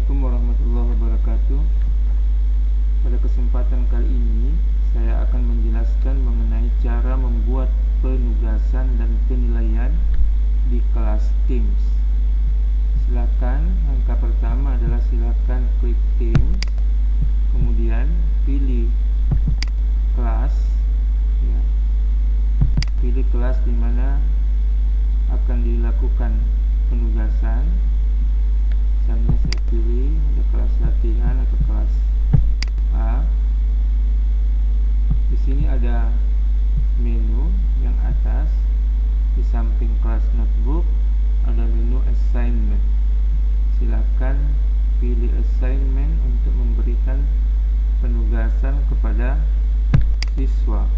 Assalamualaikum warahmatullahi wabarakatuh. Pada kesempatan kali ini saya akan menjelaskan mengenai cara membuat penugasan dan penilaian di kelas Teams. Silakan, langkah pertama adalah silakan klik Teams, kemudian pilih kelas, ya. Pilih kelas di mana akan dilakukan penugasan. Misalnya saya pilih ada kelas latihan atau kelas A. Di sini ada menu yang atas, di samping kelas notebook ada menu assignment. Silakan pilih assignment untuk memberikan penugasan kepada siswa.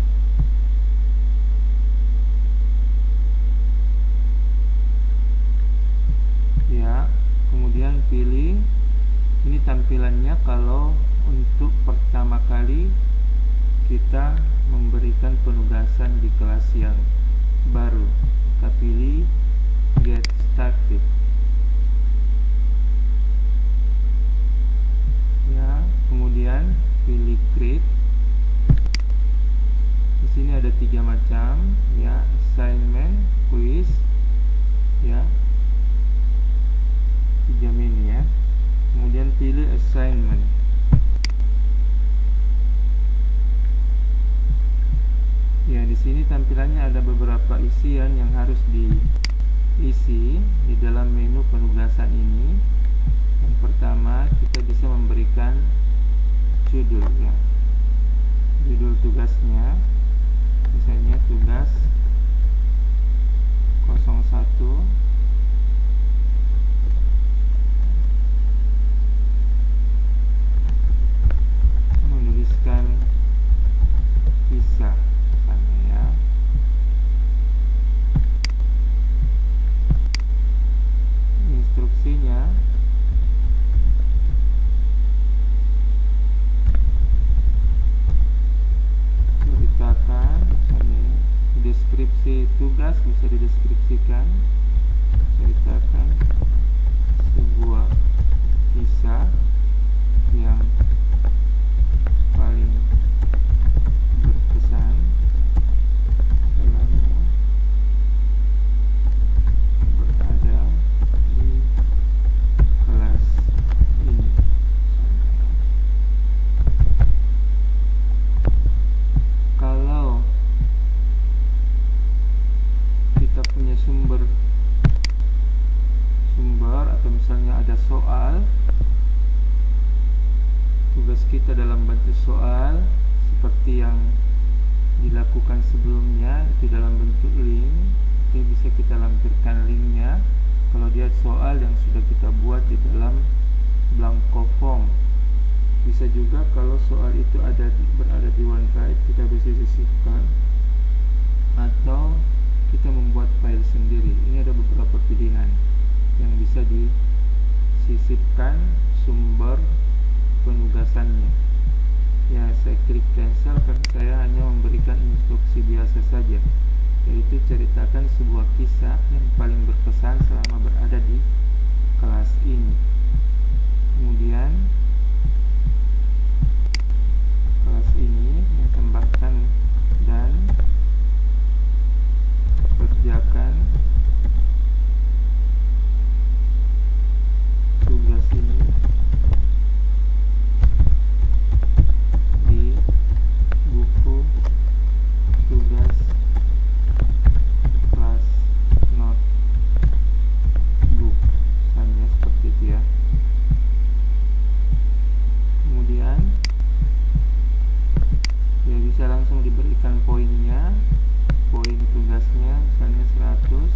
Ya. Kemudian pilih, ini tampilannya kalau untuk pertama kali kita memberikan penugasan di kelas yang baru. Kita pilih Get Started. Ya, kemudian pilih Create. Di sini ada 3 macam, ya, assignment, quiz, ya. 3 menu, ya. Kemudian pilih assignment. Ya, di sini tampilannya ada beberapa isian yang harus diisi di dalam menu penugasan ini. Yang pertama, kita bisa memberikan judul, ya. Judul tugasnya, misalnya tugas 01 menuliskan kisah, misalnya, ya. Instruksinya ceritakan, misalnya deskripsi tugas bisa dideskripsikan, ceritakan sebuah kisah yang paling berkesan selama berada di kelas ini. Kalau kita punya sumber atau misalnya ada soal, tugas kita dalam bentuk soal seperti yang dilakukan sebelumnya itu dalam bentuk link, itu bisa kita lampirkan linknya. Kalau dia soal yang sudah kita buat di dalam blanko form, bisa juga kalau soal itu berada di OneDrive, kita bisa sisipkan atau kita membuat file sendiri. Ini ada beberapa pilihan yang bisa disisipkan sumber penugasannya. Ya, saya klik cancel karena saya hanya memberikan instruksi biasa saja, yaitu ceritakan sebuah kisah yang paling berkesan selama berada di kelas ini. Kemudian kelas ini yang tambahkan dan kerjakan tugas ini di buku tugas kelas notebook, misalnya seperti itu, ya. Kemudian ya bisa langsung diberikan poinnya, poin tugasnya misalnya 100.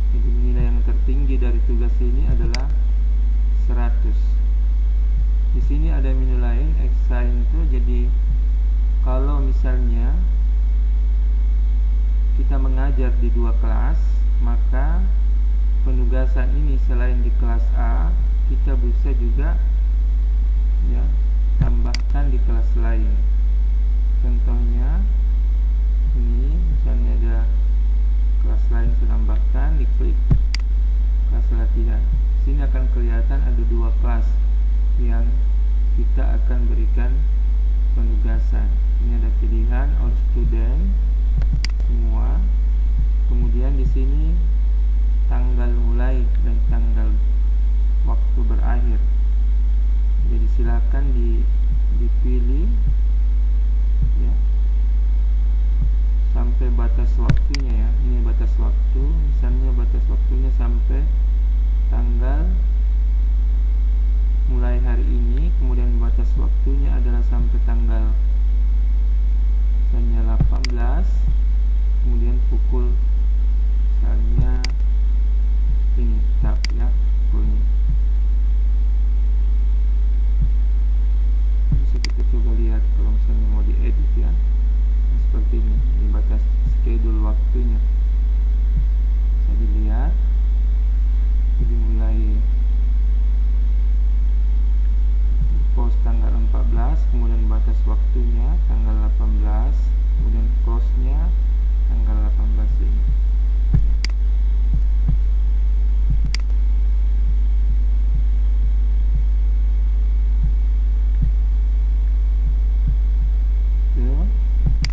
Jadi nilai yang tertinggi dari tugas ini adalah 100. Di sini ada menu lain, assign itu. Jadi kalau misalnya kita mengajar di 2 kelas, maka penugasan ini selain di kelas A, kita bisa juga, ya, tambahkan di kelas lain. Contohnya ini misalnya ada kelas lain, saya tambahkan, diklik kelas latihan. sini akan kelihatan ada dua kelas yang kita akan berikan penugasan. Ini ada pilihan all student semua. Kemudian di sini tanggal mulai dan tanggal waktu berakhir. Jadi silakan dipilih ya, sampai batas waktunya ya. Ini batas waktu, misalnya batas waktunya sampai tanggal mulai hari ini, kemudian batas waktunya adalah sampai tanggal misalnya 18, kemudian pukul misalnya ini tab ya, pukulnya. Bisa kita coba lihat kalau misalnya mau diedit ya, seperti ini batas schedule waktunya. Bisa dilihat, jadi mulai post tanggal 14, kemudian batas waktunya tanggal 18, kemudian close-nya tanggal 18 ini.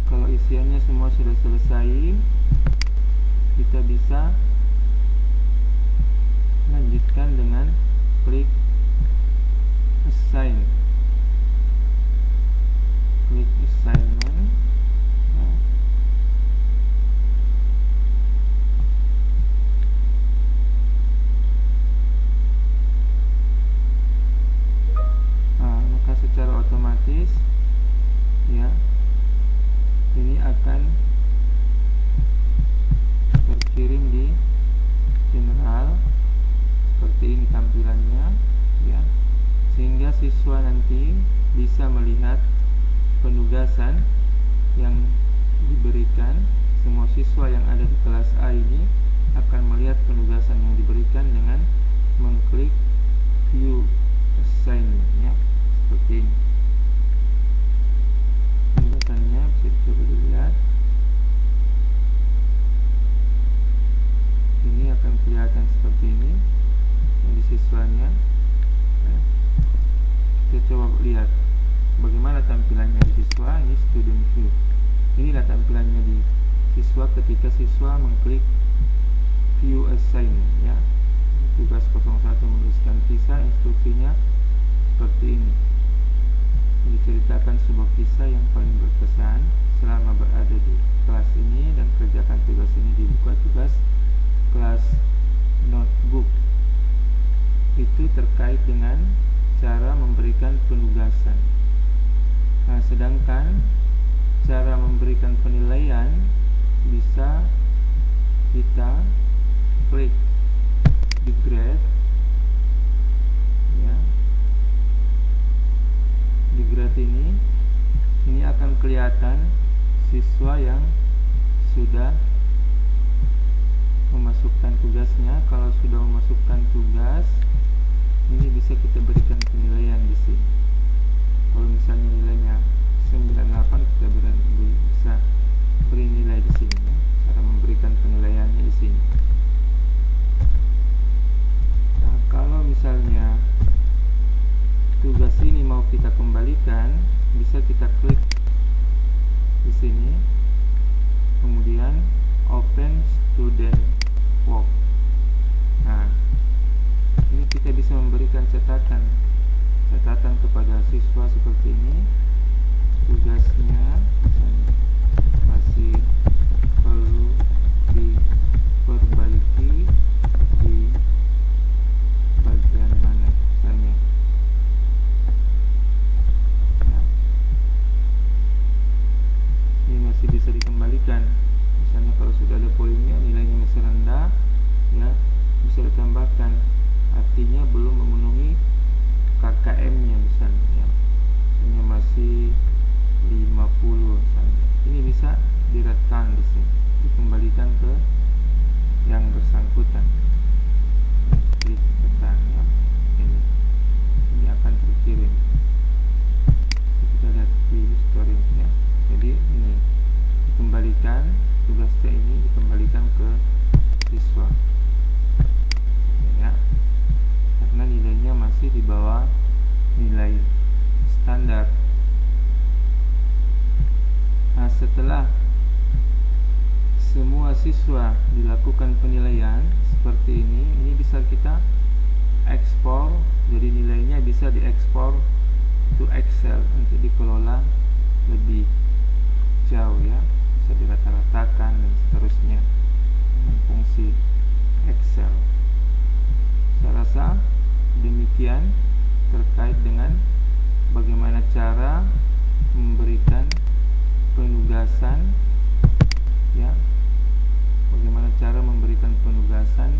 Kalau isiannya semua sudah selesai, kita bisa lanjutkan dengan klik assign, klik assignment ya. Maka secara otomatis ya ini akan terkirim di general seperti ini tampilannya ya, sehingga siswa nanti bisa melihat penugasan yang diberikan. Semua siswa yang ada di kelas A ini akan melihat penugasan yang diberikan dengan mengklik view assignment ya, seperti ini. Penugasannya bisa coba dilihat. Ini akan kelihatan seperti ini yang di siswanya. Kita coba lihat bagaimana tampilannya di siswa. Ini student view. Inilah tampilannya di siswa ketika siswa mengklik view assignment ya. Tugas 01 menuliskan kisah, instruksinya seperti ini. Diceritakan sebuah kisah yang paling berkesan selama berada di kelas ini dan kerjakan tugas ini di buku tugas kelas notebook. Itu terkait dengan cara memberikan penugasan. Nah, sedangkan cara memberikan penilaian bisa kita klik di grade ya. Di grade ini akan kelihatan siswa yang sudah memasukkan tugasnya. Kalau sudah memasukkan tugas, ini bisa kita berikan penilaian di sini. Kalau misalnya nilainya 98, kita bisa beri nilai di sini ya. Cara memberikan penilaiannya di sini. Nah, kalau misalnya tugas ini mau kita kembalikan, bisa kita klik di sini, kemudian open student work. Nah, ini kita bisa memberikan catatan kepada siswa seperti ini. Tugasnya misalnya masih perlu diperbaiki di bagian mana misalnya. Ini masih bisa dikembalikan. Misalnya kalau sudah ada poinnya, nilainya masih rendah ya, bisa ditambahkan, artinya belum memenuhi KKM-nya misalnya ya. Misalnya masih 50 misalnya. Ini bisa direkam di sini, dikembalikan ke yang bersangkutan. Klik tekan ya. Ini akan terkirim. Kita lihat di history ya. Jadi ini dikembalikan, tugas C ini dikembalikan ke siswa ya. siswa dilakukan penilaian seperti ini bisa kita ekspor, jadi nilainya bisa diekspor to Excel untuk dikelola lebih jauh ya, bisa dirata-ratakan dan seterusnya dengan fungsi Excel. Saya rasa demikian terkait dengan bagaimana cara memberikan penugasan ya, bagaimana cara memberikan penugasan